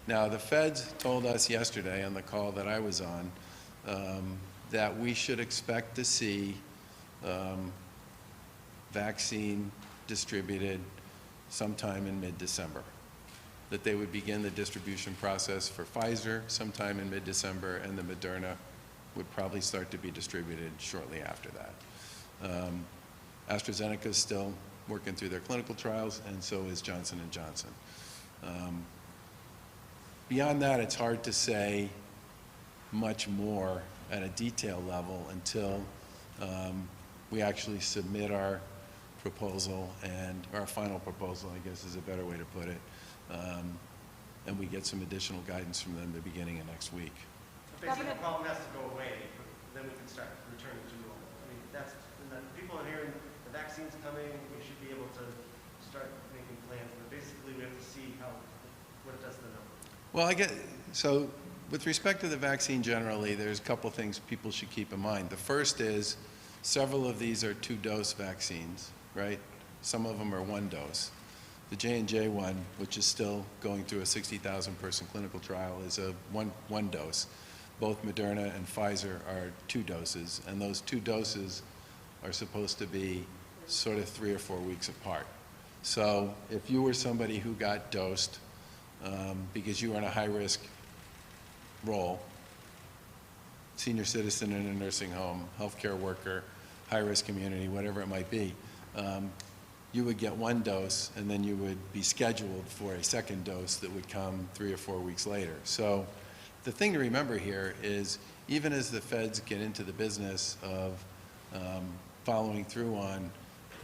Now, the feds told us yesterday on the call that I was on that we should expect to see vaccine distributed sometime in mid-December, that they would begin the distribution process for Pfizer sometime in mid-December, and the Moderna would probably start to be distributed shortly after that. AstraZeneca is still working through their clinical trials, and so is Johnson & Johnson. Beyond that, it's hard to say much more at a detail level until we actually submit our proposal, and our final proposal, I guess is a better way to put it, and we get some additional guidance from them the beginning of next week. Basically, the problem has to go away, then we can start returning to normal. I mean, that's, people are hearing the vaccine's coming, we should be able to start making plans, but basically we have to see what it does to the number. Well, so with respect to the vaccine generally, there's a couple things people should keep in mind. The first is several of these are 2-dose vaccines, right? Some of them are 1 dose. The J&J one, which is still going through a 60,000 person clinical trial, is a one dose. Both Moderna and Pfizer are 2 doses, and those 2 doses are supposed to be sort of 3 or 4 weeks apart. So if you were somebody who got dosed because you were in a high-risk role, senior citizen in a nursing home, healthcare worker, high-risk community, whatever it might be, you would get 1 dose, and then you would be scheduled for a 2nd dose that would come 3 or 4 weeks later. So the thing to remember here is, even as the feds get into the business of following through on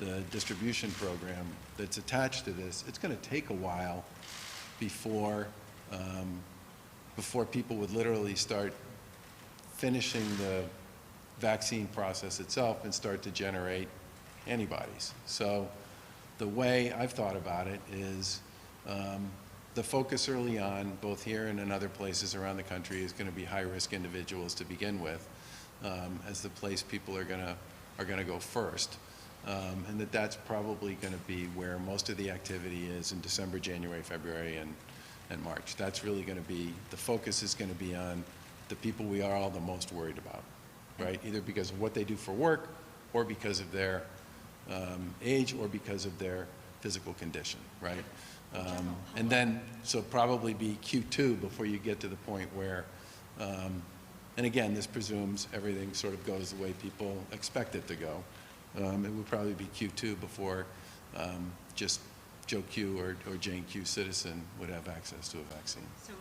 the distribution program that's attached to this, it's going to take a while before people would literally start finishing the vaccine process itself and start to generate antibodies. So the way I've thought about it is the focus early on, both here and in other places around the country, is going to be high-risk individuals to begin with, as the place people are going to go first, and that's probably going to be where most of the activity is in December, January, February, and March. That's really going to be, the focus is going to be on the people we are all the most worried about, right? Either because of what they do for work, or because of their age, or because of their physical condition, right? And then, so probably be Q2 before you get to the point where, and again, this presumes everything sort of goes the way people expect it to go. It would probably be Q2 before just Joe Q or Jane Q citizen would have access to a vaccine. So